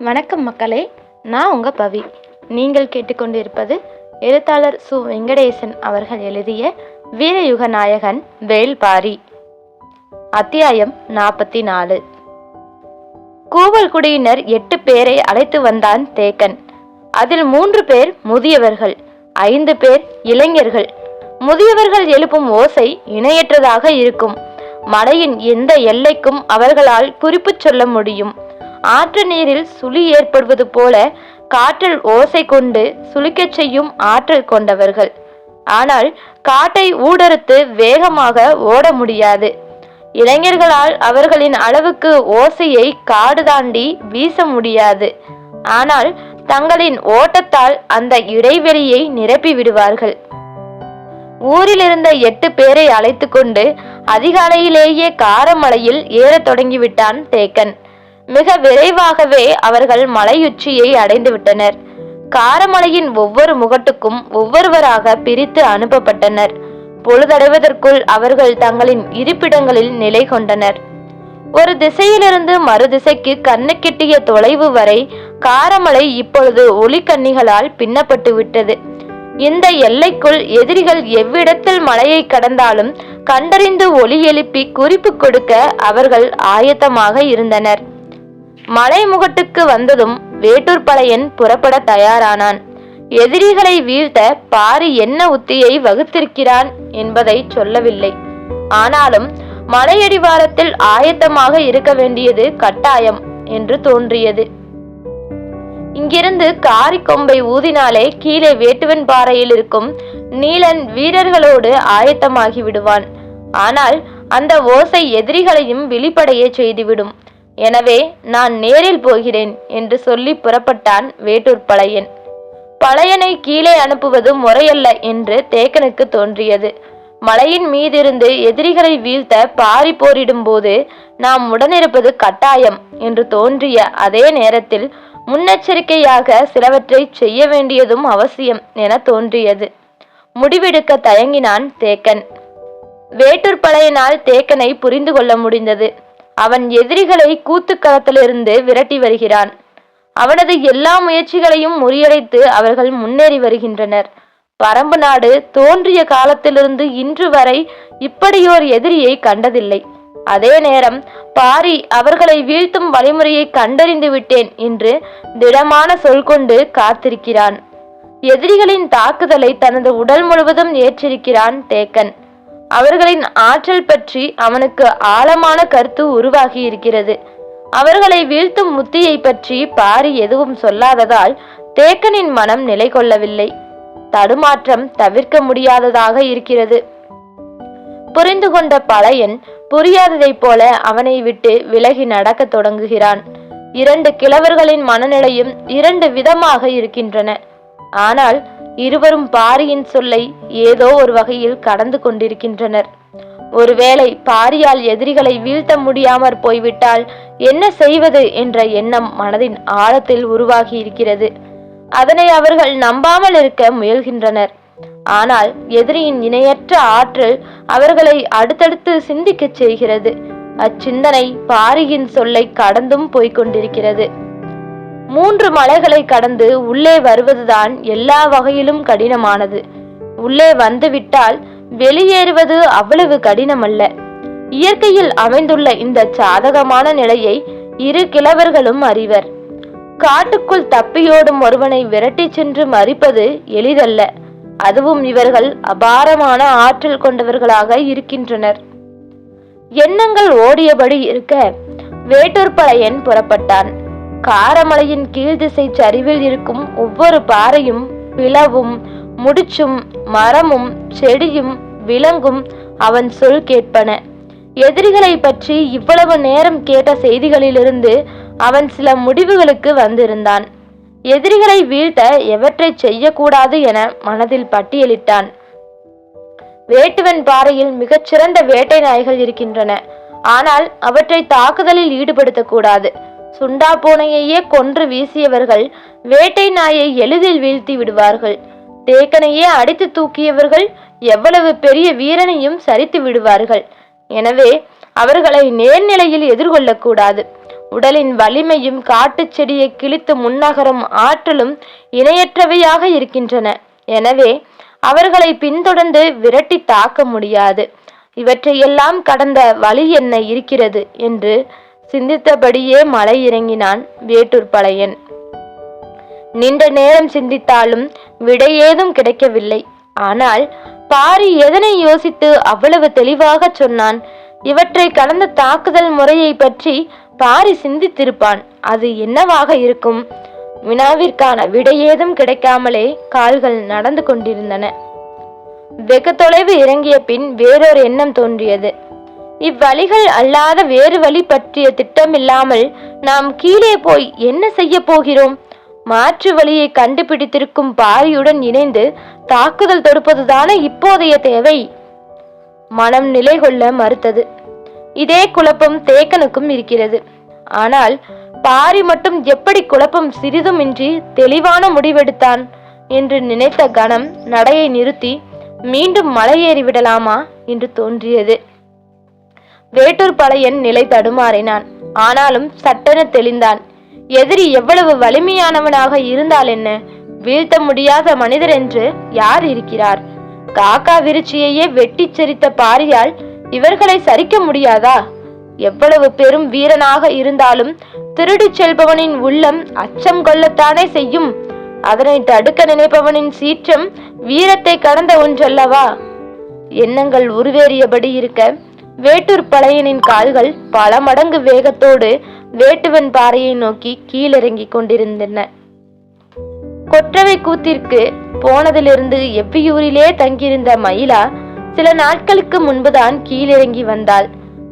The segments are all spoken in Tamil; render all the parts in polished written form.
வணக்கம் மக்களே, நான் உங்கள் பவி. நீங்கள் கேட்டுக்கொண்டிருப்பது எழுத்தாளர் சு. வெங்கடேசன் அவர்கள் எழுதிய வீரயுக நாயகன் வேள்பாரி. அத்தியாயம் 44. கூவல்குடியினர் 8 பேரை அழைத்து வந்தான் தேக்கன். அதில் 3 பேர் முதியவர்கள், 5 பேர் இளைஞர்கள். முதியவர்கள் எழுப்பும் ஓசை இணையற்றதாக இருக்கும். மலையின் எந்த எல்லைக்கும் அவர்களால் குறிப்பு சொல்ல முடியும். ஆற்று நீரில் சுழி ஏற்படுவது போல காற்றில் ஓசை கொண்டு சுழிக்கச் செய்யும் ஆற்றல் கொண்டவர்கள். ஆனால் காட்டை ஊடறுத்து வேகமாக ஓட முடியாது. இளைஞர்களால் அவர்களின் அளவுக்கு ஓசையை காடு தாண்டி வீச முடியாது. ஆனால் தங்களின் ஓட்டத்தால் அந்த இடைவெளியை நிரப்பி விடுவார்கள். ஊரில் இருந்த 8 பேரை அழைத்து கொண்டு அதிகாலையிலேயே காரமலையில் ஏறத் தொடங்கிவிட்டான் தேக்கன். மிக விரைவாகவே அவர்கள் மலையுச்சியை அடைந்து விட்டனர். காரமலையின் ஒவ்வொரு முகட்டுக்கும் ஒவ்வொருவராக பிரித்து அனுப்பப்பட்டனர். பொழுதடைவதற்குள் அவர்கள் தங்களின் இருப்பிடங்களில் நிலை கொண்டனர். ஒரு திசையிலிருந்து மறு திசைக்கு கண்ணு கெட்டிய தொலைவு வரை காரமலை இப்பொழுது ஒளிக்கண்ணிகளால் பின்னப்பட்டு விட்டது. இந்த எல்லைக்குள் எதிரிகள் எவ்விடத்தில் மலையை கடந்தாலும் கண்டறிந்து ஒலி எழுப்பி குறிப்பு கொடுக்க அவர்கள் ஆயத்தமாக இருந்தனர். மலை முகட்டுக்கு வந்ததும் வேட்டூர் பழையன் புறப்பட தயாரானான். எதிரிகளை வீழ்த்த பாரி என்ன உத்தியை வகுத்திருக்கிறான் என்பதை சொல்லவில்லை. ஆனாலும் மலையடிவாரத்தில் ஆயத்தமாக இருக்க வேண்டியது கட்டாயம் என்று தோன்றியது. இங்கிருந்து காரி கொம்பை ஊதினாலே கீழே வேட்டுவன் பாறையில் இருக்கும் நீலன் வீரர்களோடு ஆயத்தமாகி விடுவான். ஆனால் அந்த ஓசை எதிரிகளையும் விழிப்படைய செய்துவிடும். எனவே நான் நேரில் போகிறேன் என்று சொல்லி புறப்பட்டான் வேட்டூர் பழையன். பழையனை கீழே அனுப்புவது முறையல்ல என்று தேக்கனுக்கு தோன்றியது. மலையின் மீதிருந்து எதிரிகளை வீழ்த்த பாரி போரிடும் போது நாம் உடனிருப்பது கட்டாயம் என்று தோன்றிய அதே நேரத்தில் முன்னெச்சரிக்கையாக சிலவற்றை செய்ய வேண்டியதும் அவசியம் என தோன்றியது. முடிவெடுக்க தயங்கினான் தேக்கன். வேட்டூர் பழையனால் தேக்கனை புரிந்து கொள்ள முடிந்தது. அவன் எதிரிகளை கூத்துக்களத்திலிருந்து விரட்டி வருகிறான். அவனது எல்லா முயற்சிகளையும் முறியடித்து அவர்கள் முன்னேறி வருகின்றனர். பரம்பு நாடு தோன்றிய காலத்திலிருந்து இன்று வரை இப்படியோர் எதிரியை கண்டதில்லை. அதே நேரம் பாரி அவர்களை வீழ்த்தும் வழிமுறையை கண்டறிந்து விட்டேன் என்று திடமான சொல் கொண்டு காத்திருக்கிறான். எதிரிகளின் தாக்குதலை தனது உடல் முழுவதும் ஏற்றிருக்கிறான் தேக்கன். அவர்களின் ஆற்றல் பற்றி அவனுக்கு ஆழமான கருத்து உருவாகி இருக்கிறது. அவர்களை வீழ்த்தும் முத்தியை பற்றி பாரி எதுவும் சொல்லாததால் தேக்கனின் மனம் நிலை கொள்ளவில்லை. தடுமாற்றம் தவிர்க்க முடியாததாக இருக்கிறது. புரிந்து கொண்ட பழையன் புரியாததைப் போல அவனை விட்டு விலகி நடக்க தொடங்குகிறான். 2 கிழவர்களின் மனநிலையும் 2 விதமாக இருக்கின்றன. ஆனால் இருவரும் பாரியின் சொல்லை ஏதோ ஒரு வகையில் கடந்து கொண்டிருக்கின்றனர். ஒருவேளை பாரியால் எதிரிகளை வீழ்த்த முடியாமற் போய்விட்டால் என்ன செய்வது என்ற எண்ணம் மனதின் ஆழத்தில் உருவாகி இருக்கிறது. அதனை அவர்கள் நம்பாமல் இருக்க முயல்கின்றனர். ஆனால் எதிரியின் இணையற்ற ஆற்றல் அவர்களை அடுத்தடுத்து சிந்திக்கச் செய்கிறது. அச்சிந்தனை பாரியின் சொல்லை கடந்தும் போய்கொண்டிருக்கிறது. 3 மலைகளை கடந்து உள்ளே வருவதுதான் எல்லா வகையிலும் கடினமானது. உள்ளே வந்துவிட்டால் வெளியேறுவது அவ்வளவு கடினமல்ல. இயற்கையில் அமைந்துள்ள இந்த சாதகமான நிலையை 2 கிழவர்களும் அறிவர். காட்டுக்குள் தப்பியோடும் ஒருவனை விரட்டி சென்று மறிப்பது எளிதல்ல. அதுவும் இவர்கள் அபாரமான ஆற்றல் கொண்டவர்களாக இருக்கின்றனர். எண்ணங்கள் ஓடியபடி இருக்க வேட்டூர் பழையன் புறப்பட்டான். காரமலையின் கீழ்திசை சரிவில் இருக்கும் ஒவ்வொரு பாறையும் பிளவும் முடிச்சும் மரமும் செடியும் விலங்கும் அவன் சொல் கேட்பன. எதிரிகளை பற்றி இவ்வளவு நேரம் கேட்ட செய்திகளிலிருந்து அவன் சில முடிவுகளுக்கு வந்திருந்தான். எதிரிகளை வீழ்த்த எவற்றை செய்யக்கூடாது என மனதில் பட்டியலிட்டான். வேட்டுவன் பாறையில் மிகச்சிறந்த வேட்டை நாய்கள் இருக்கின்றன. ஆனால் அவற்றை தாக்குதலில் ஈடுபடுத்தக்கூடாது. சுண்டா பூனையையே கொன்று வீசியவர்கள் வேட்டை நாயை எளிதில் வீழ்த்தி விடுவார்கள். தேக்கனையே அடித்து தூக்கியவர்கள் எவ்வளவு பெரிய வீரனையும் சரித்து விடுவார்கள். எனவே அவர்களை நேர்நிலையில் எதிர்கொள்ளக்கூடாது. உடலின் வலிமையும் காட்டுச் செடியை கிழித்து முன்னகரும் ஆற்றலும் இணையற்றவையாக இருக்கின்றன. எனவே அவர்களை பின்தொடர்ந்து விரட்டி தாக்க முடியாது. இவற்றையெல்லாம் கடந்த வழி என்ன இருக்கிறது என்று சிந்தித்தபடியே மலை இறங்கினான் வேட்டூர் பழையன். நீண்ட நேரம் சிந்தித்தாலும் விடை ஏதும் கிடைக்கவில்லை. ஆனால் பாரி எதனை யோசித்து அவ்வளவு தெளிவாக சொன்னான்? இவற்றை கடந்த தாக்குதல் முறையை பற்றி பாரி சிந்தித்திருப்பான். அது என்னவாக இருக்கும்? வினாவிற்கான விடை ஏதும் கிடைக்காமலே கால்கள் நடந்து கொண்டிருந்தன. வெகு தொலைவு இறங்கிய பின் வேறொரு எண்ணம் தோன்றியது. இவ்வழிகள் அல்லாத வேறு வழி பற்றிய திட்டமில்லாமல் நாம் கீழே போய் என்ன செய்ய போகிறோம்? மாற்று வழியை கண்டுபிடித்திருக்கும் பாரியுடன் இணைந்து தாக்குதல் தொடுப்பதுதானே இப்போதைய தேவை. மனம் நிலை கொள்ள மறுத்தது. இதே குழப்பம் தேக்கனுக்கும் இருக்கிறது. ஆனால் பாரி மட்டும் எப்படி குழப்பம் சிறிதுமின்றி தெளிவான முடிவெடுத்தான் என்று நினைத்த கணம் நடையை நிறுத்தி மீண்டும் மலையேறி விடலாமா என்று தோன்றியது. வேட்டூர் பழையன் நிலை தடுமாறினான். ஆனாலும் சட்டென தெளிந்தான். எதிரி எவ்வளவு வலிமையானவனாக இருந்தால் என்ன, வீழ்த்த முடியாத மனிதர் என்று யார் இருக்கிறார்? காக்கா விருச்சியையே வெட்டி செரித்த பாரியால் இவர்களை சரிக்க முடியாதா? எவ்வளவு பெரும் வீரனாக இருந்தாலும் திருடி செல்பவனின் உள்ளம் அச்சம் கொள்ளத்தானே செய்யும். அதனை தடுக்க நினைப்பவனின் சீற்றம் வீரத்தை கடந்த ஒன்றல்லவா? எண்ணங்கள் உருவேறியபடி இருக்க வேட்டூர் பழையனின் கால்கள் பல மடங்கு வேகத்தோடு வேட்டுவன் பாறையை நோக்கி கீழிறங்கி கொண்டிருந்தன. கொற்றவை கூத்திற்கு போனதிலிருந்து எவ்வியூரிலே தங்கியிருந்த மயிலா சில நாட்களுக்கு முன்புதான் கீழிறங்கி வந்தாள்.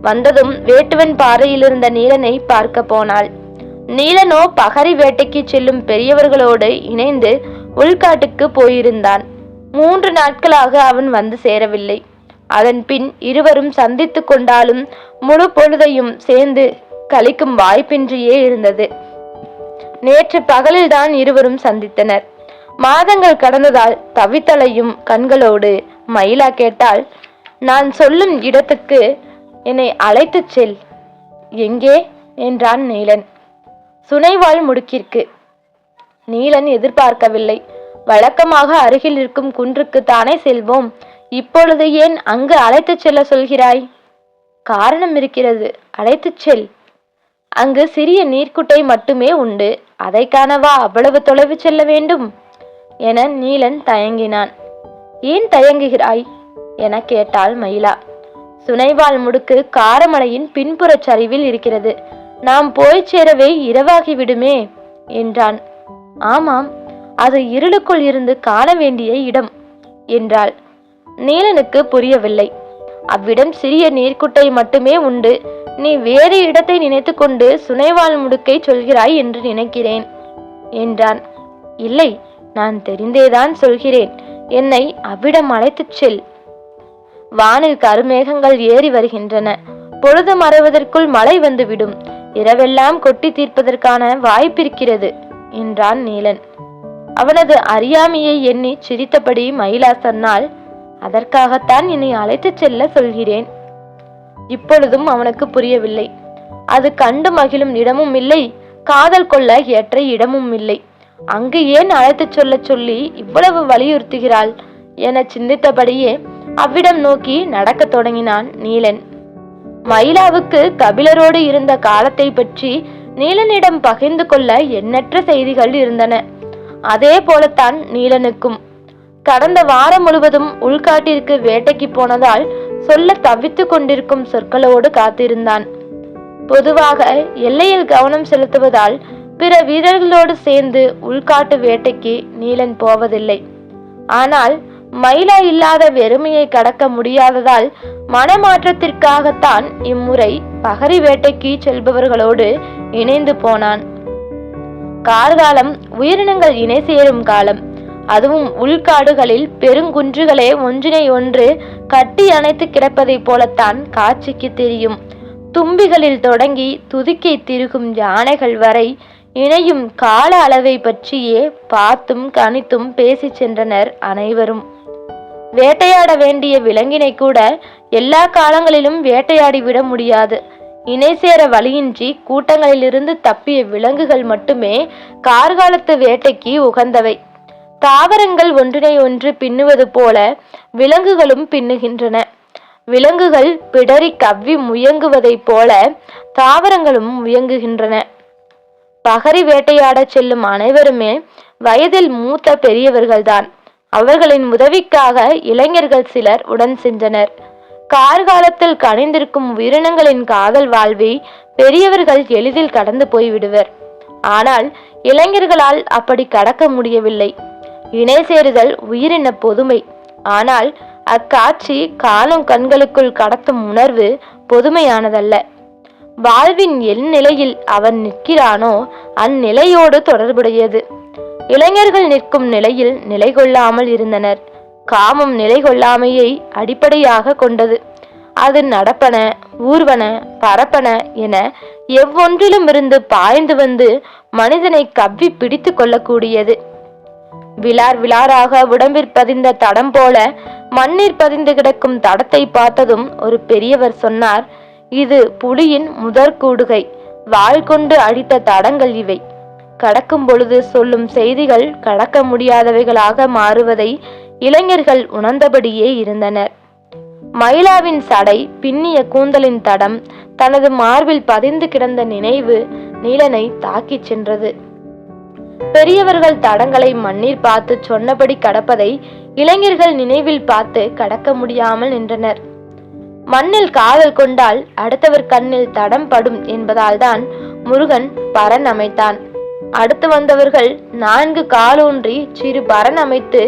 வந்ததும் வேட்டுவன் பாறையில் இருந்த நீலனை பார்க்க போனாள். நீலனோ பகரி வேட்டைக்கு செல்லும் பெரியவர்களோடு இணைந்து உள்காட்டுக்கு போயிருந்தான். 3 நாட்களாக அவன் வந்து சேரவில்லை. அதன் பின் இருவரும் சந்தித்து கொண்டாலும் முழு பொழுதையும் சேர்ந்து கழிக்கும் வாய்ப்பின்றியே இருந்தது. நேற்று பகலில்தான் இருவரும் சந்தித்தனர். மாதங்கள் கடந்ததால் தவித்தலையும் கண்களோடு மயிலா கேட்டாள், நான் சொல்லும் இடத்துக்கு என்னை அழைத்துச் செல். எங்கே என்றான் நீலன். சுனைவாள் முடுக்கிற்கு. நீலன் எதிர்பார்க்கவில்லை. வழக்கமாக அருகில் இருக்கும் குன்றுக்கு தானே செல்வோம். இப்பொழுது ஏன் அங்கு அழைத்துச் செல்ல சொல்கிறாய்? காரணம் இருக்கிறது, அழைத்துச் செல். அங்கு சிறிய நீர்க்குட்டை மட்டுமே உண்டு. அதை காணவா அவ்வளவு தொலைவு செல்ல வேண்டும் என நீலன் தயங்கினான். ஏன் தயங்குகிறாய் என கேட்டாள் மயிலா. சுனைவாள் முடுக்கு காரமலையின் பின்புற சரிவில் இருக்கிறது. நாம் போய் சேரவே இரவாகிவிடுமே என்றான். ஆமாம், அது இருளுக்குள் இருந்து காண வேண்டிய இடம் என்றாள். நீலனுக்கு புரியவில்லை. அவ்விடம் சிறிய நீர்க்குட்டை மட்டுமே உண்டு. நீ வேறு இடத்தை நினைத்து கொண்டு சுனைவாள் முடுக்கை சொல்கிறாய் என்று நினைக்கிறேன் என்றான். இல்லை, நான் தெரிந்தேதான் சொல்கிறேன். என்னை அவ்விடம் அழைத்துச் செல். வானில் கருமேகங்கள் ஏறி வருகின்றன. பொழுது மறைவதற்குள் மழை வந்துவிடும். இரவெல்லாம் கொட்டி தீர்ப்பதற்கான வாய்ப்பிருக்கிறது என்றான் நீலன். அவனது அறியாமையை எண்ணி சிரித்தபடி மயிலா சொன்னால், அதற்காகத்தான் என்னை அழைத்துச் செல்ல சொல்கிறேன். இப்பொழுதும் அவனுக்கு புரியவில்லை. அது கண்டு மகிழும் இடமும் இல்லை, காதல் கொள்ள ஏற்ற இடமும் இல்லை. அங்கு ஏன் அழைத்துச் சொல்ல சொல்லி இவ்வளவு வலியுறுத்துகிறாள் என சிந்தித்தபடியே அவ்விடம் நோக்கி நடக்க தொடங்கினான் நீலன். மயிலாவுக்கு கபிலரோடு இருந்த காலத்தை பற்றி நீலனிடம் பகிர்ந்து கொள்ள எண்ணற்ற செய்திகள் இருந்தன. அதே போலத்தான் நீலனுக்கும். கடந்த வாரம் முழுவதும் உள்காட்டிற்கு வேட்டைக்கு போனதால் சொல்ல தவித்து கொண்டிருக்கும் சொற்களோடு காத்திருந்தான். பொதுவாக எல்லையில் கவனம் செலுத்துவதால் பிற வீரர்களோடு சேர்ந்து உள்காட்டு வேட்டைக்கு நீலன் போவதில்லை. ஆனால் மயிலா இல்லாத வெறுமையை கடக்க முடியாததால் மனமாற்றத்திற்காகத்தான் இம்முறை பகரி வேட்டைக்கு செல்பவர்களோடு இணைந்து போனான். கார்காலம் உயிரினங்கள் இணை சேரும் காலம். அதுவும் உள்காடுகளில் பெருங்குன்றுகளே ஒன்றினை ஒன்று கட்டி அணைத்து கிடப்பதை போலத்தான் காட்சிக்கு தெரியும். தும்பிகளில் தொடங்கி துதிக்கை திருகும் யானைகள் வரை இணையும் கால அளவை பற்றியே பார்த்தும் கணித்தும் பேசி சென்றனர் அனைவரும். வேட்டையாட வேண்டிய விலங்கினை கூட எல்லா காலங்களிலும் வேட்டையாடி விட முடியாது. இணை சேர வழியின்றி கூட்டங்களிலிருந்து தப்பிய விலங்குகள் மட்டுமே கார்காலத்து வேட்டைக்கு உகந்தவை. தாவரங்கள் ஒன்றினை ஒன்று பின்னுவது போல விலங்குகளும் பின்னுகின்றன. விலங்குகள் பிடரி கவ்வி முயங்குவதைப் போல தாவரங்களும் முயங்குகின்றன. பகரி வேட்டையாடச் செல்லும் அனைவருமே வயதில் மூத்த பெரியவர்கள்தான். அவர்களின் உதவிக்காக இளைஞர்கள் சிலர் உடன் சென்றனர். கார்காலத்தில் கனிந்திருக்கும் உயிரினங்களின் காதல் வாழ்வை பெரியவர்கள் எளிதில் கடந்து போய்விடுவர். ஆனால் இளைஞர்களால் அப்படி கடக்க முடியவில்லை. இணை சேருதல் உயிரின பொதுமை. ஆனால் அக்காட்சி காணும் கண்களுக்குள் கடத்தும் உணர்வு பொதுமையானதல்ல. வாழ்வின் எந்நிலையில் அவன் நிற்கிறானோ அந்நிலையோடு தொடர்புடையது. இளைஞர்கள் நிற்கும் நிலையில் நிலை கொள்ளாமல் இருந்தனர். காமம் நிலை கொள்ளாமையை அடிப்படையாக கொண்டது. அது நடப்பன, ஊர்வன, பரப்பன என எவ்வொன்றிலும் இருந்து பாய்ந்து வந்து மனிதனை கவ்வி பிடித்து கொள்ளக்கூடியது. விளார் விளாராக உடம்பிற் பதிந்த தடம் போல மண்ணிற் பதிந்து கிடக்கும் தடத்தை பார்த்ததும் ஒரு பெரியவர் சொன்னார், இது புலியின் முதற்கூடுகை. வாள் கொண்டு அடித்த தடங்கள் இவை. கடக்கும் பொழுது சொல்லும் செய்திகள் கடக்க முடியாதவைகளாக மாறுவதை இளைஞர்கள் உணர்ந்தபடியே இருந்தனர். மயிலாவின் சடை, பின்னிய கூந்தலின் தடம், தனது மார்பில் பதிந்து கிடந்த நினைவு நீலனை தாக்கிச் சென்றது. பெரியவர்கள் தடங்களை மண்ணீர் பார்த்து சொன்னபடி கடப்பதை இளைஞர்கள் நினைவில் பார்த்து கடக்க முடியாமல் நின்றனர். மண்ணில் காதல் கொண்டால் அடுத்தவர் கண்ணில் தடம் படும் என்பதால் தான் முருகன் பரன் அமைத்தான். அடுத்து வந்தவர்கள் 4 காலூன்றி சிறு பரன் அமைத்து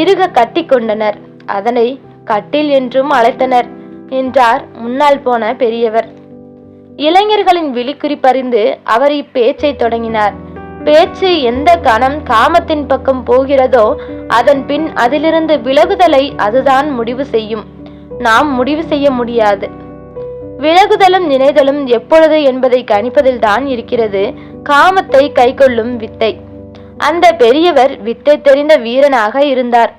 இறுக கட்டி கொண்டனர். அதனை கட்டில் என்றும் அழைத்தனர் என்றார் முன்னால் போன பெரியவர். இளைஞர்களின் விழிக்குறிப்பறிந்து அவர் இப்பேச்சை தொடங்கினார். பேச்சு எந்த கணம் காமத்தின் பக்கம் போகிறதோ அதன் பின் அதிலிருந்து விலகுதலை அதுதான் முடிவு செய்யும். நாம் முடிவு செய்ய முடியாது. விலகுதலும் நினைதலும் எப்பொழுது என்பதை கணிப்பதில் தான் இருக்கிறது காமத்தை கைக்கொள்ளும் வித்தை. அந்த பெரியவர் வித்தை தெரிந்த வீரனாக இருந்தார்.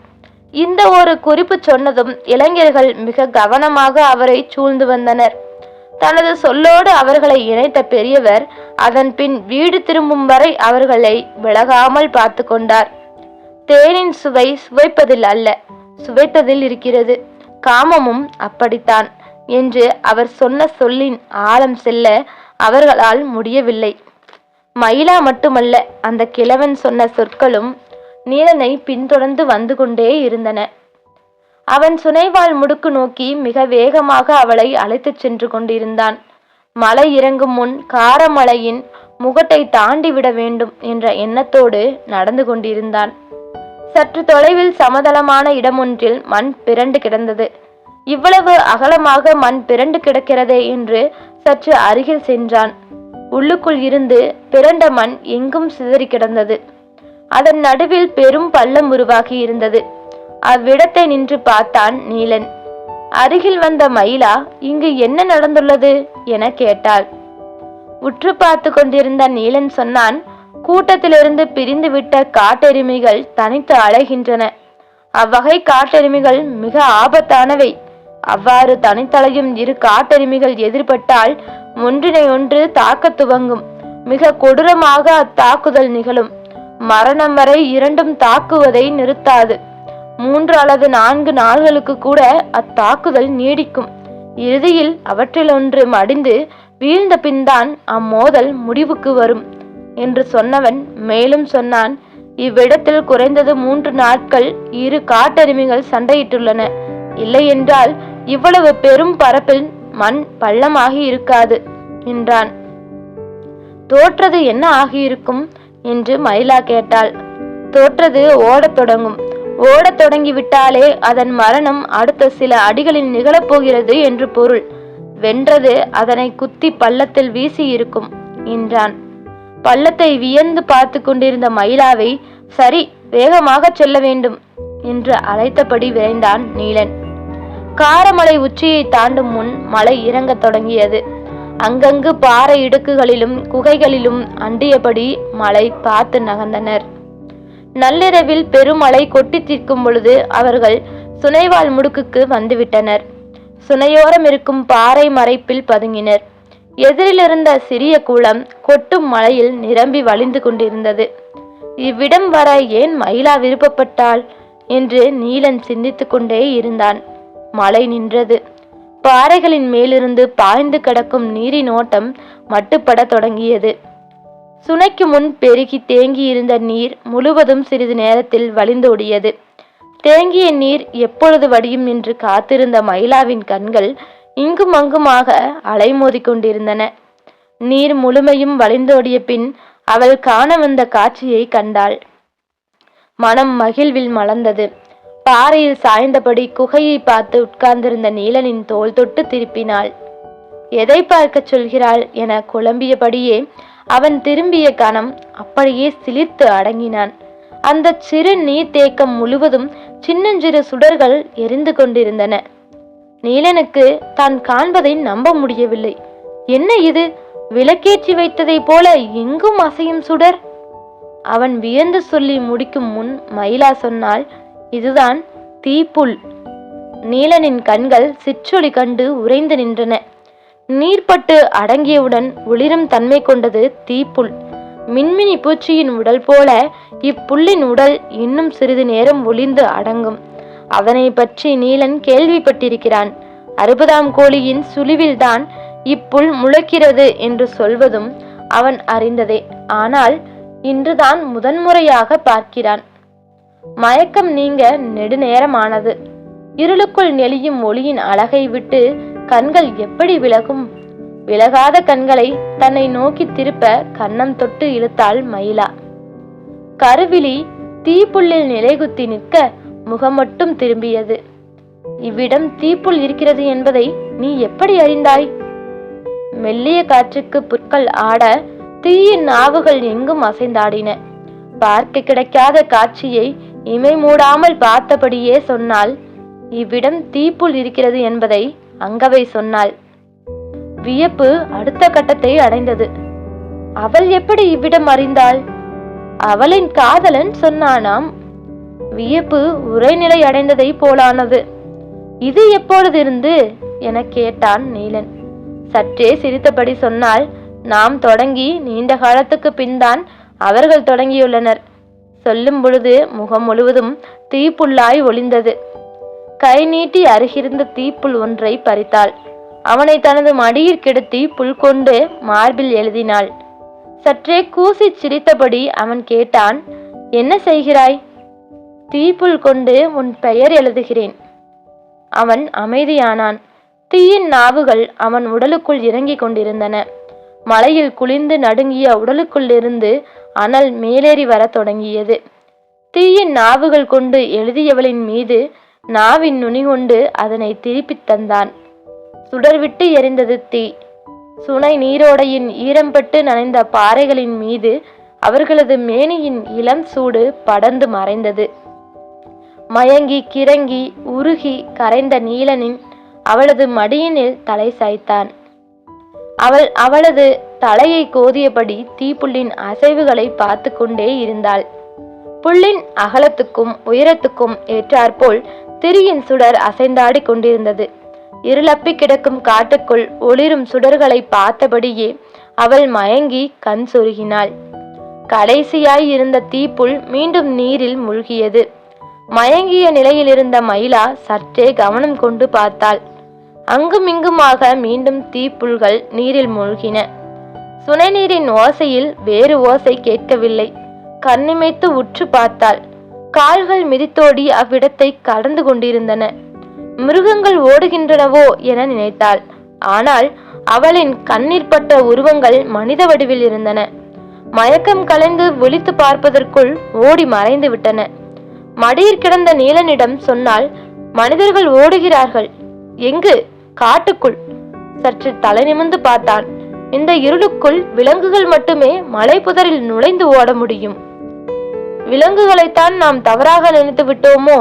இந்த ஒரு குறிப்பு சொன்னதும் இளைஞர்கள் மிக கவனமாக அவரை சூழ்ந்து வந்தனர். தனது சொல்லோடு அவர்களை இணைத்த பெரியவர் அதன் பின் வீடு திரும்பும் வரை அவர்களை விலகாமல் பார்த்து கொண்டார். தேனின் சுவை சுவைப்பதில் அல்ல, சுவைத்ததில் இருக்கிறது. காமமும் அப்படித்தான் என்று அவர் சொன்ன சொல்லின் ஆழம் செல்ல அவர்களால் முடியவில்லை. மயிலா மட்டுமல்ல, அந்த கிழவன் சொன்ன சொற்களும் நீலனை பின்தொடர்ந்து வந்து கொண்டே இருந்தன. அவன் சுனைவாள் முடுக்கு நோக்கி மிக வேகமாக அவளை அழைத்துச் சென்று கொண்டிருந்தான். மலை இறங்கும் முன் காரமலையின் முகட்டை தாண்டி விட வேண்டும் என்ற எண்ணத்தோடு நடந்து கொண்டிருந்தான். சற்று தொலைவில் சமதளமான இடமொன்றில் மண் பிறண்டு கிடந்தது. இவ்வளவு அகலமாக மண் பிறண்டு கிடக்கிறதே என்று சற்று அருகில் சென்றான். உள்ளுக்குள் இருந்து பிறண்ட மண் எங்கும் சிதறி கிடந்தது. அதன் நடுவில் பெரும் பள்ளம் உருவாகி இருந்தது. அவ்விடத்தை நின்று பார்த்தான் நீலன். அருகில் வந்த மயிலா, இங்கு என்ன நடந்துள்ளது என கேட்டாள். உற்று பார்த்து கொண்டிருந்த நீலன் சொன்னான், கூட்டத்திலிருந்து பிரிந்துவிட்ட காட்டெருமைகள் தனித்து அலைகின்றன. அவ்வகை காட்டெருமைகள் மிக ஆபத்தானவை. அவ்வாறு தனித்தலையும் 2 காட்டெருமைகள் எதிர்பட்டால் ஒன்றினை ஒன்று தாக்க துவங்கும். மிக கொடூரமாக அத்தாக்குதல் நிகழும். மரணம் வரை இரண்டும் தாக்குவதை நிறுத்தாது. 3 அல்லது 4 நாள்களுக்கு கூட அத்தாக்குதல் நீடிக்கும். இறுதியில் அவற்றில் ஒன்று மடிந்து வீழ்ந்த பின்தான் அம்மோதல் முடிவுக்கு வரும் என்று சொன்னவன் மேலும் சொன்னான், இவ்விடத்தில் குறைந்தது 3 நாட்கள் 2 காட்டெருமைகள் சண்டையிட்டுள்ளன. இல்லை என்றால் இவ்வளவு பெரும் பரப்பில் மண் பள்ளமாகி இருக்காது என்றான். தோற்றது என்ன ஆகியிருக்கும் என்று மயிலா கேட்டாள். தோற்றது ஓடத் தொடங்கும். ஓடத் தொடங்கிவிட்டாலே அதன் மரணம் அடுத்த சில அடிகளில் நிகழப்போகிறது என்று பொருள். வென்றது அதனை குத்தி பள்ளத்தில் வீசி இருக்கும் என்றான். பள்ளத்தை வியந்து பார்த்து கொண்டிருந்த மயிலாவை, சரி, வேகமாக செல்ல வேண்டும் என்று அழைத்தபடி விரைந்தான் நீலன். காரமலை உச்சியை தாண்டும் முன் மலை இறங்கத் தொடங்கியது. அங்கங்கு பாறை இடுக்குகளிலும் குகைகளிலும் அண்டியபடி மலை பார்த்து நகர்ந்தனர். நள்ளிரவில் பெருமழை கொட்டி தீர்க்கும் பொழுது அவர்கள் சுனைவாள் முடுக்குக்கு வந்துவிட்டனர். சுனையோரம் இருக்கும் பாறை மறைப்பில் பதுங்கினர். எதிரிலிருந்த சிறிய குளம் கொட்டும் மழையில் நிரம்பி வழிந்து கொண்டிருந்தது. இவ்விடம் வர ஏன் மயிலா விருப்பப்பட்டாள் என்று நீலன் சிந்தித்து கொண்டே இருந்தான். மழை நின்றது. பாறைகளின் மேலிருந்து பாய்ந்து கிடக்கும் நீரின் ஓட்டம் மட்டுப்பட தொடங்கியது. சுனைக்கு முன் பெருகி தேங்கி இருந்த நீர் முழுவதும் சிறிது நேரத்தில் வழிந்தோடியது. தேங்கிய நீர் எப்பொழுது வடியும் என்று காத்திருந்த மயிலாவின் கண்கள் இங்கும் அங்குமாக அலைமோதி கொண்டிருந்தன. நீர் முழுமையும் வழிந்தோடிய பின் அவள் காண வந்த காட்சியை கண்டாள். மனம் மகிழ்வில் மலர்ந்தது. பாறையில் சாய்ந்தபடி குகையை பார்த்து உட்கார்ந்திருந்த நீலனின் தோள் தொட்டு திருப்பினாள். எதை பார்க்க சொல்கிறாள் என குழம்பியபடியே அவன் திரும்பிய கணம் அப்படியே சிலிர்த்து அடங்கினான். அந்த சிறு நீர் தேக்கம் முழுவதும் சின்னஞ்சிறு சுடர்கள் எரிந்து கொண்டிருந்தன. நீலனுக்கு தான் காண்பதை நம்ப முடியவில்லை. என்ன இது? விளக்கேற்றி வைத்ததை போல எங்கும் அசையும் சுடர். அவன் வியந்து சொல்லி முடிக்கும் முன் மயிலா சொன்னால், இதுதான் தீப்புல். நீலனின் கண்கள் சிற்றொளி கண்டு உறைந்து நின்றன. நீர்பட்டு அடங்கியவுடன் ஒளிரும் தன்மை கொண்டது தீப்புல். மின்மினி பூச்சியின் உடல் போல இப்புல்லின் உடல் இன்னும் சிறிது நேரம் ஒளிந்து அடங்கும். அதனை பற்றி நீலன் கேள்விப்பட்டிருக்கிறான். 60ஆம் கோழியின் சுழிவில்தான் இப்புல் முளைக்கிறது என்று சொல்வதும் அவன் அறிந்ததே. ஆனால் இன்றுதான் முதன்முறையாக பார்க்கிறான். மயக்கம் நீங்க நெடுநேரமானது. இருளுக்குள் நெளியும் ஒளியின் அழகை விட்டு கண்கள் எப்படி விலகும்? விலகாத கண்களை தன்னை நோக்கி திருப்ப கன்னம் தொட்டு இழுத்தாள் மயிலா. கருவிழி தீப்புல்லில் நிலைகுத்தி நிற்க முகம் மட்டும் திரும்பியது. இவ்விடம் தீப்புல் இருக்கிறது என்பதை நீ எப்படி அறிந்தாய்? மெல்லிய காற்றுக்கு புற்கள் ஆட தீயின் நாவுகள் எங்கும் அசைந்தாடின. பார்க்க கிடைக்காத காட்சியை இமை மூடாமல் பார்த்தபடியே சொன்னாள். இவ்விடம் தீப்புல் இருக்கிறது என்பதை அங்கவை சொன்னாள். வியப்பு அடுத்த கட்டத்தை அடைந்தது. அவள் எப்படி இவ்விடம் அறிந்தாள்? அவளின் காதலன் சொன்னானாம். வியப்பு உரைநிலை அடைந்ததை போலானது. இது எப்பொழுதிருந்து என கேட்டான் நீலன். சற்றே சிரித்தபடி சொன்னால், நாம் தொடங்கி நீண்ட காலத்துக்கு பின்தான் அவர்கள் தொடங்கியுள்ளனர். சொல்லும் பொழுது முகம் முழுவதும் தீப்புல்லாய் ஒளிந்தது. கை நீட்டி அருகிருந்த தீப்புல் ஒன்றை பறித்தாள். அவனை தனது மடியில் கிடத்தி புல் கொண்டு மார்பில் எழுதினாள். சற்றே கூசி சிரித்தபடி அவன் கேட்டான், என்ன செய்கிறாய்? தீப்புல் கொண்டு உன் பெயர் எழுதுகிறேன். அவன் அமைதியானான். தீயின் நாவுகள் அவன் உடலுக்குள் இறங்கிக் கொண்டிருந்தன. மலையில் குளிர்ந்து நடுங்கிய உடலுக்குள்ளிருந்து அனல் மேலேறி வர தொடங்கியது. தீயின் நாவுகள் கொண்டு எழுதியவளின் மீது நாவின் நுனி கொண்டு அதனை திருப்பித் தந்தான். சுடர்விட்டு எரிந்தது தீ. சுனை நீரோடையின் ஈரம்பட்டு நனைந்த பாறைகளின் மீது அவர்களது மேனியின் இளம் சூடு படர்ந்து மறைந்தது. மயங்கி கிறங்கி உருகி கரைந்த நீலனின் அவளது மடியினில் தலை சாய்த்தான். அவளது தலையை கோதியபடி தீப்புல்லின் அசைவுகளை பார்த்து கொண்டே இருந்தாள். புல்லின் அகலத்துக்கும் உயரத்துக்கும் ஏற்றாற்போல் திரியின் சுடர் அசைந்தாடி கொண்டிருந்தது. இருளப்பி கிடக்கும் காட்டுக்குள் ஒளிரும் சுடர்களை பார்த்தபடியே அவள் மயங்கி கண் சொருகினாள். கடைசியாய் இருந்த தீப்புல் மீண்டும் நீரில் மூழ்கியது. மயங்கிய நிலையில் இருந்த மயிலா சற்றே கவனம் கொண்டு பார்த்தாள். அங்குமிங்குமாக மீண்டும் தீப்புல்கள் நீரில் மூழ்கின. சுனை நீரின் ஓசையில் வேறு ஓசை கேட்கவில்லை. கண்ணிமைத்து உற்று பார்த்தாள். கால்கள் மிதித்தோடி அவ்விடத்தை கடந்து கொண்டிருந்தன. மிருகங்கள் ஓடுகின்றனவோ என நினைத்தாள். ஆனால் அவளின் கண்ணீர் பட்ட உருவங்கள் மனித வடிவில் இருந்தன. மயக்கம் கலைந்து விழித்து பார்ப்பதற்குள் ஓடி மறைந்து விட்டன. மடியில் கிடந்த நீலனிடம் சொன்னால், மனிதர்கள் ஓடுகிறார்கள். எங்கு? காட்டுக்குள். சற்று தலை நிமிர்ந்து பார்த்தான். இந்த இருளுக்குள் விலங்குகள் மட்டுமே மலை புதரில் நுழைந்து ஓட முடியும். விலங்குகளைத்தான் நாம் தவறாக நினைத்து விட்டோமோ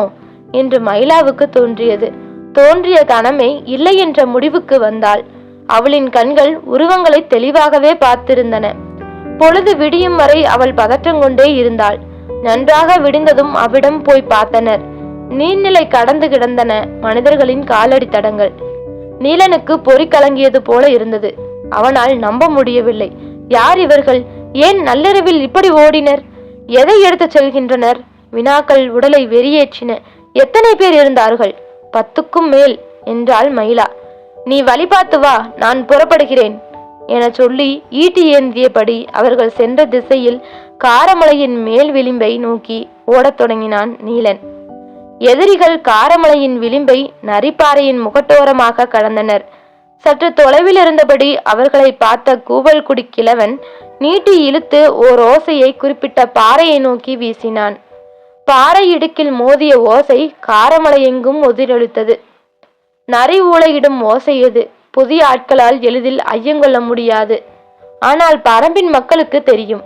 என்று மயிலாவுக்கு தோன்றியது. தோன்றிய கணமே இல்லை என்ற முடிவுக்கு வந்தாள். அவளின் கண்கள் உருவங்களை தெளிவாகவே பார்த்திருந்தன. பொழுது விடியும் வரை அவள் பதற்றம் கொண்டே இருந்தாள். நன்றாக விடிந்ததும் அவ்விடம் போய் பார்த்தனர். நீர்நிலை கடந்து கிடந்தன மனிதர்களின் காலடி தடங்கள். நீலனுக்கு பொறி கலங்கியது போல இருந்தது. அவனால் நம்ப முடியவில்லை. யார் இவர்கள்? ஏன் நள்ளிரவில் இப்படி ஓடினர்? எதை எடுத்துச் செல்கின்றனர்? வினாக்கள் உடலை வெறியேற்றின. எத்தனை பேர் இருந்தார்கள்? 10க்கும் மேல் என்றாள் மயிலா. நீ வழி பார்த்து வா, நான் புறப்படுகிறேன் என சொல்லி ஈட்டி ஏந்தியபடி அவர்கள் சென்ற திசையில் காரமலையின் மேல் விளிம்பை நோக்கி ஓடத் தொடங்கினான் நீலன். எதிரிகள் காரமலையின் விளிம்பை நரிப்பாறையின் முகட்டோரமாக கடந்தனர். சற்று தொலைவில் இருந்தபடி அவர்களை பார்த்த கூவல்குடி கிழவன் நீட்டி இழுத்து ஓர் ஓசையை குறிப்பிட்ட பாறையை நோக்கி வீசினான். பாறை இடுக்கில் மோதிய ஓசை காரமலையெங்கும் எதிரொலித்தது. நரி ஊளையிடும் ஓசை எது? புதிய ஆட்களால் எளிதில் ஐயங்கொள்ள முடியாது. ஆனால் பரம்பின் மக்களுக்கு தெரியும்.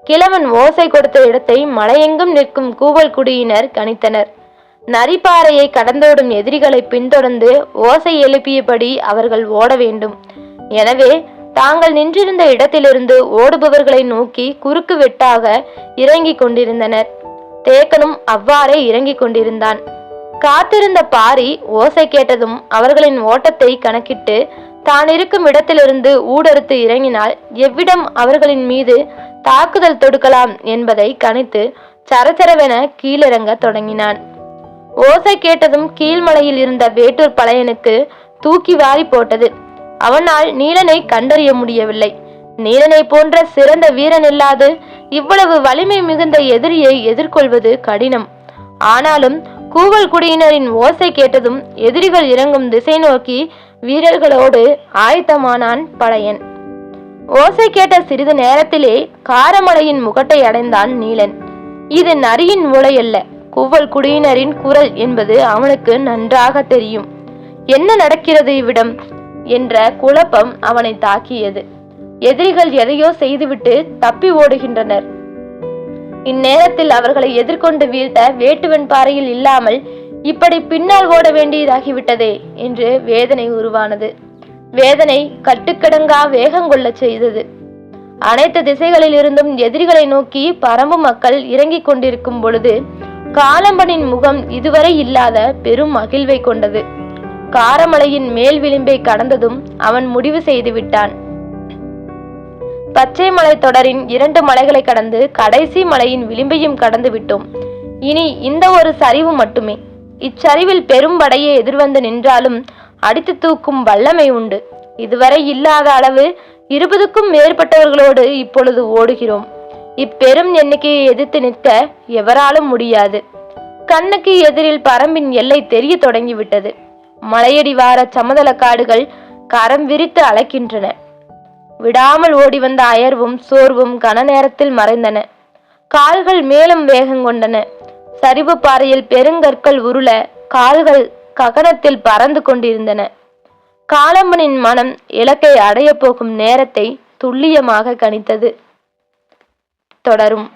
கிழவன் ஓசை கொடுத்த இடத்தை மலையெங்கும் நிற்கும் கூவல்குடியினர் கணித்தனர். நரிப்பாறையை கடந்தோடும் எதிரிகளை பின்தொடர்ந்து ஓசை எழுப்பியபடி அவர்கள் ஓட வேண்டும். எனவே தாங்கள் நின்றிருந்த இடத்திலிருந்து ஓடுபவர்களை நோக்கி குறுக்கு வெட்டாக இறங்கிக் கொண்டிருந்தனர். தேக்கனும் அவ்வாறே இறங்கிக் கொண்டிருந்தான். காத்திருந்த பாரி ஓசை கேட்டதும் அவர்களின் ஓட்டத்தை கணக்கிட்டு தான் இருக்கும் இடத்திலிருந்து ஊடறுத்து இறங்கினால் எவ்விடம் அவர்களின் மீது தாக்குதல் தொடுக்கலாம் என்பதை கணித்து சரச்சரவென கீழிறங்க தொடங்கினான். ஓசை கேட்டதும் கீழ்மலையில் இருந்த வேட்டூர் பழையனுக்கு தூக்கி வாரி போட்டது. அவனால் நீலனை கண்டறிய முடியவில்லை. நீலனை போன்ற சிறந்த வீரன் இல்லாது இவ்வளவு வலிமை மிகுந்த எதிரியை எதிர்கொள்வது கடினம். ஆனாலும் கூவல்குடியினரின் ஓசை கேட்டதும் எதிரிகள் இறங்கும் திசை நோக்கி வீரர்களோடு ஆயத்தமானான் பழையன். ஓசை கேட்ட சிறிது நேரத்திலே காரமலையின் முகட்டை அடைந்தான் நீலன். இது நரியின் மூளையல்ல, கூவல்குடியினரின் குரல் என்பது அவனுக்கு நன்றாக தெரியும். என்ன நடக்கிறது இவ்விடம் என்ற குழப்பம் அவனை தாக்கியது. எதிரிகள் எதையோ செய்துவிட்டு தப்பி ஓடுகின்றனர். இந்நேரத்தில் அவர்களை எதிர்கொண்டு வீழ்த்த வேட்டுவன் பாறையில் இல்லாமல் இப்படி பின்னால் ஓட வேண்டியதாகிவிட்டதே என்று வேதனை உருவானது. வேதனை கட்டுக்கடங்கா வேகங்கொள்ள செய்தது. அனைத்து திசைகளில் இருந்தும் எதிரிகளை நோக்கி பரம்பு மக்கள் இறங்கிக் கொண்டிருக்கும் பொழுது காலம்பனின் முகம் இதுவரை இல்லாத பெரும் மகிழ்வை கொண்டது. காரமலையின் மேல் விளிம்பை கடந்ததும் அவன் முடிவு செய்து விட்டான். பச்சை மலை தொடரின் 2 மலைகளை கடந்து கடைசி மலையின் விளிம்பையும் கடந்து விட்டோம். இனி இந்த ஒரு சரிவு மட்டுமே. இச்சரிவில் பெரும் படையை எதிர்வந்து நின்றாலும் அடித்து தூக்கும் வல்லமை உண்டு. இதுவரை இல்லாத அளவு 20க்கும் மேற்பட்டவர்களோடு இப்பொழுது ஓடுகிறோம். இப்பெரும் எண்ணிக்கையை எதிர்த்து நிற்க எவராலும் முடியாது. கண்ணுக்கு எதிரில் பரம்பின் எல்லை தெரிய தொடங்கிவிட்டது. மலையடி வார சமதள காடுகள் கரம் விரித்து அழைக்கின்றன. விடாமல் ஓடி வந்த அயர்வும் சோர்வும் கன நேரத்தில் மறைந்தன. கால்கள் மேலும் வேகம் கொண்டன. சரிவு பாறையில் பெருங்கற்கள் உருள கால்கள் ககனத்தில் பறந்து கொண்டிருந்தன. காலம்பனின் மனம் இலக்கை அடைய போகும் நேரத்தை துல்லியமாக கணித்தது. தொடரும்.